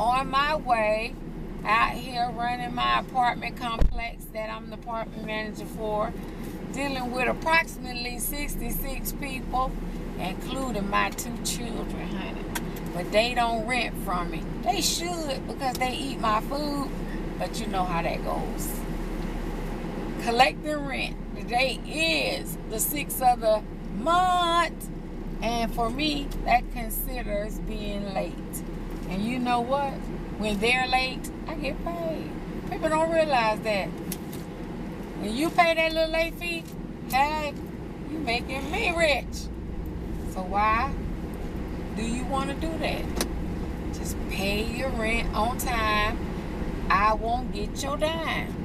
on my way out here running my apartment complex that I'm the apartment manager for, dealing with approximately 66 people, including my 2 children, honey. But they don't rent from me. They should, because they eat my food, but you know how that goes. Collecting rent. The date is the 6th of the month, and for me, that considers being late. And you know what? When they're late, I get paid. People don't realize that. When you pay that little late fee, hey, you making me rich. So why do you want to do that? Just pay your rent on time. I won't get your dime.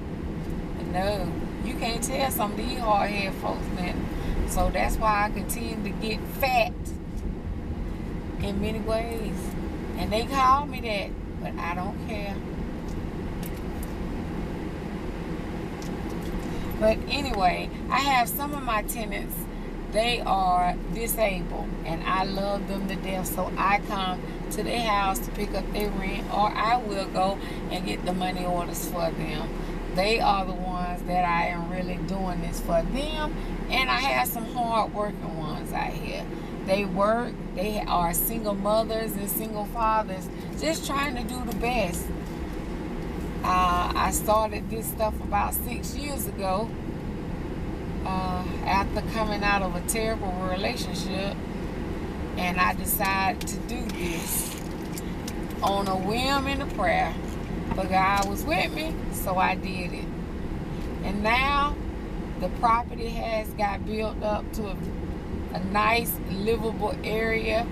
No, you can't tell some of these hard-headed folks nothing. So that's why I continue to get fat in many ways. And they call me that, but I don't care. But anyway, I have some of my tenants, they are disabled, and I love them to death. So I come to their house to pick up their rent, or I will go and get the money orders for them. They are the ones that I am really doing this for them. And I have some hard-working ones out here. They work. They are single mothers and single fathers, just trying to do the best. I started this stuff about 6 years ago after coming out of a terrible relationship, and I decided to do this on a whim and a prayer. But God was with me, so I did it. And now the property has got built up to a nice, livable area.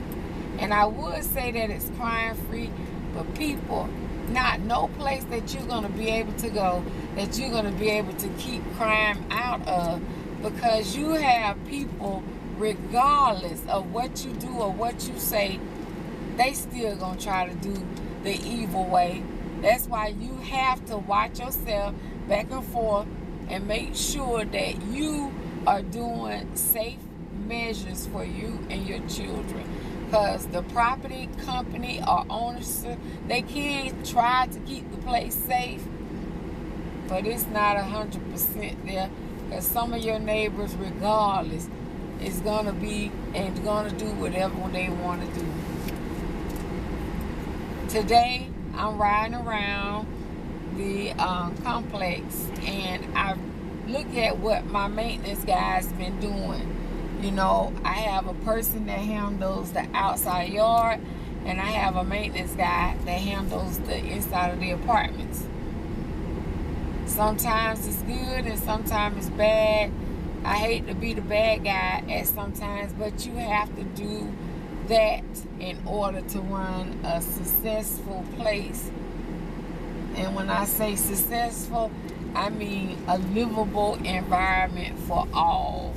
And I would say that it's crime-free, but people, not no place that you're going to be able to go, that you're going to be able to keep crime out of, because you have people, regardless of what you do or what you say, they still going to try to do the evil way. That's why you have to watch yourself back and forth and make sure that you are doing safe measures for you and your children. Because the property company or owners, they can try to keep the place safe, but it's not 100% there. Because some of your neighbors, regardless, is going to be and going to do whatever they want to do. Today, I'm riding around the complex, and I look at what my maintenance guy's been doing. You know, I have a person that handles the outside yard, and I have a maintenance guy that handles the inside of the apartments. Sometimes it's good and sometimes it's bad. I hate to be the bad guy at sometimes, but you have to do that in order to run a successful place. And when I say successful, I mean a livable environment for all.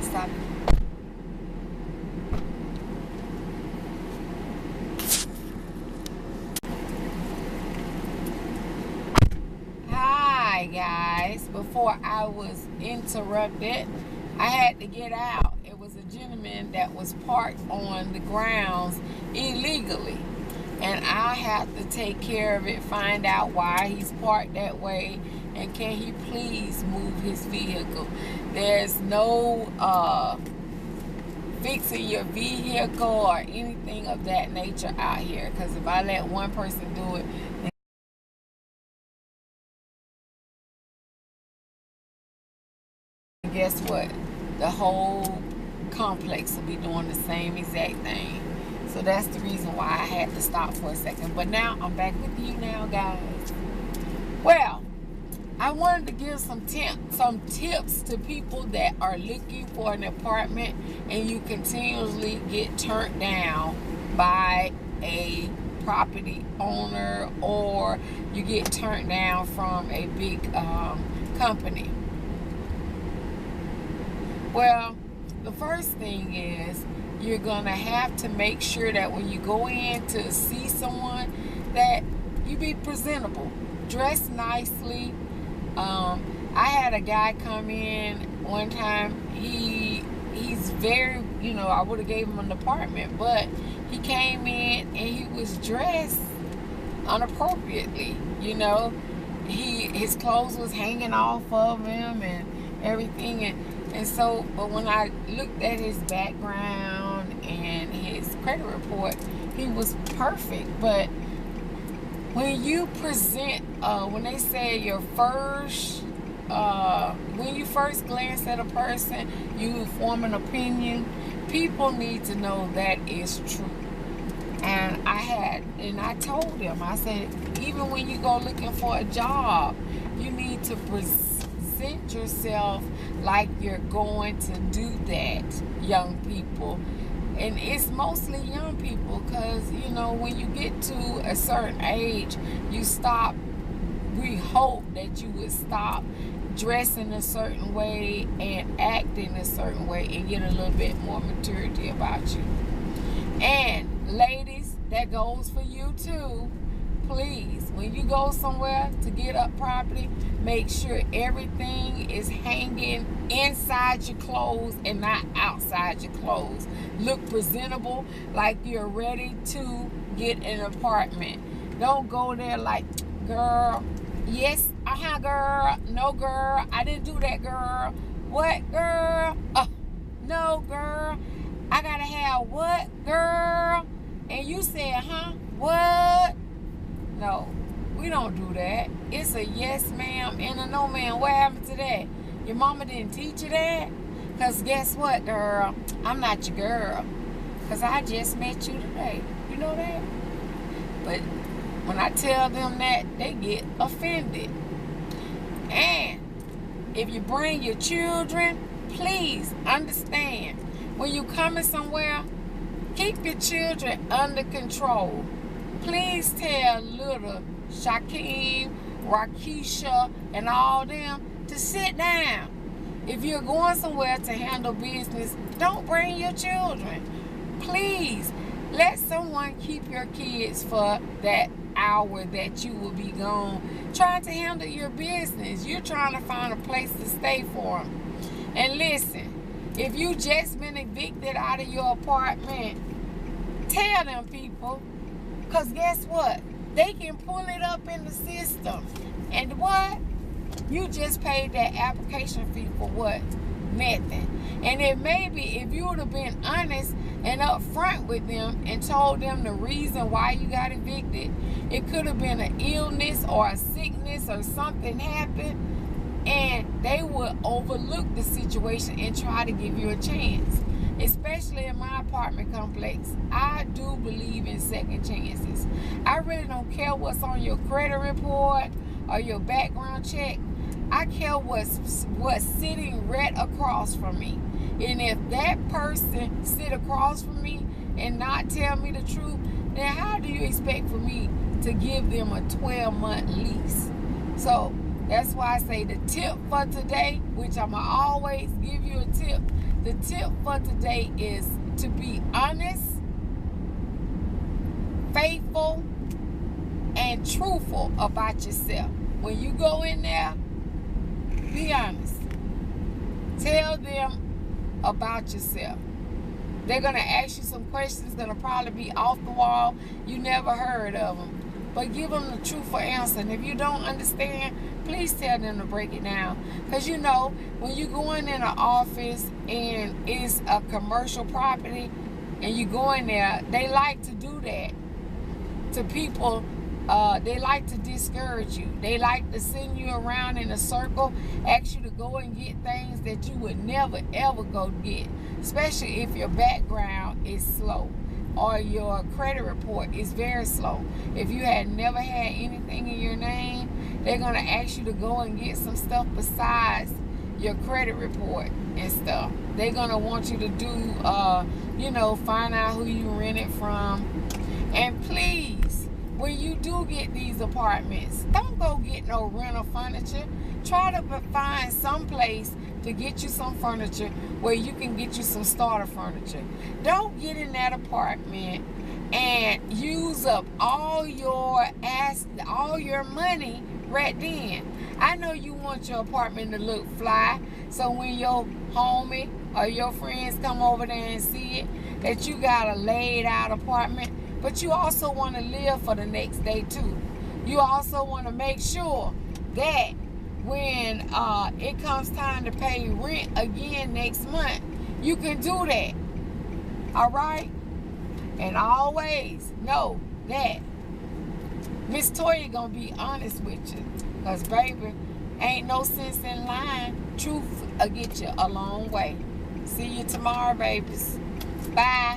Stop. Hi guys, before I was interrupted, I had to get out. It was a gentleman that was parked on the grounds illegally, and I have to take care of it, find out why he's parked that way, and can he please move his vehicle. There's no fixing your vehicle or anything of that nature out here, because if I let one person do it, guess what? The whole complex will be doing the same exact thing. So that's the reason why I had to stop for a second. But now I'm back with you now, guys. Well, I wanted to give some tips to people that are looking for an apartment and you continuously get turned down by a property owner, or you get turned down from a big company. Well, the first thing is you're going to have to make sure that when you go in to see someone, that you be presentable. dress nicely. I had a guy come in one time. He's very, I would have gave him an apartment, but he came in and he was dressed inappropriately. His clothes was hanging off of him and everything, and so, but when I looked at his background and his credit report, he was perfect. But when you present, when they say your first, when you first glance at a person, you form an opinion, people need to know that is true. And I told them, I said, even when you go looking for a job, you need to present yourself like you're going to do that, young people. And it's mostly young people, because, when you get to a certain age, we hope that you would stop dressing a certain way and acting a certain way and get a little bit more maturity about you. And ladies, that goes for you too. Please, when you go somewhere to get up property, make sure everything is hanging inside your clothes and not outside your clothes. Look presentable, like you're ready to get an apartment. Don't go there like, girl, yes, girl, no, girl, I didn't do that, girl. What, girl? No, girl, I gotta have what, girl? And you said, what? No, we don't do that. It's a yes, ma'am, and a no, ma'am. What happened to that? Your mama didn't teach you that? Because guess what, girl? I'm not your girl. Because I just met you today. You know that? But when I tell them that, they get offended. And if you bring your children, please understand, when you coming somewhere, keep your children under control. Please tell little Shaquem, Rakisha, and all them to sit down. If you're going somewhere to handle business, don't bring your children. Please, let someone keep your kids for that hour that you will be gone trying to handle your business. You're trying to find a place to stay for them. And listen, if you just been evicted out of your apartment, tell them people. Because guess what? They can pull it up in the system. And what? You just paid that application fee for what? Nothing. And it may be, if you would have been honest and upfront with them and told them the reason why you got evicted, it could have been an illness or a sickness or something happened, and they would overlook the situation and try to give you a chance. Especially in my apartment complex, I do believe in second chances. I really don't care what's on your credit report or your background check. I care what's sitting right across from me. And if that person sit across from me and not tell me the truth, then how do you expect for me to give them a 12-month lease? So that's why I say the tip for today, which I'm going to always give you a tip. The tip for today is to be honest, faithful, and truthful about yourself. When you go in there, be honest. Tell them about yourself. They're going to ask you some questions that will probably be off the wall. You never heard of them. But give them the truthful answer. And if you don't understand, please tell them to break it down. Because when you're going in an office and it's a commercial property and you go in there, they like to do that to people. They like to discourage you. They like to send you around in a circle, ask you to go and get things that you would never ever go get, especially if your background is slow or your credit report is very slow. If you had never had anything in your name, they're going to ask you to go and get some stuff besides your credit report and stuff. They're going to want you to do, find out who you rented from. And please, when you do get these apartments, don't go get no rental furniture. Try to find some place to get you some furniture where you can get you some starter furniture. Don't get in that apartment and use up all your money right then. I know you want your apartment to look fly, so when your homie or your friends come over there and see it, that you got a laid out apartment. But you also want to live for the next day too. You also want to make sure that when it comes time to pay rent again next month, you can do that. All right? And always know that Miss Toya gonna be honest with you. Because, baby, ain't no sense in lying. Truth will get you a long way. See you tomorrow, babies. Bye.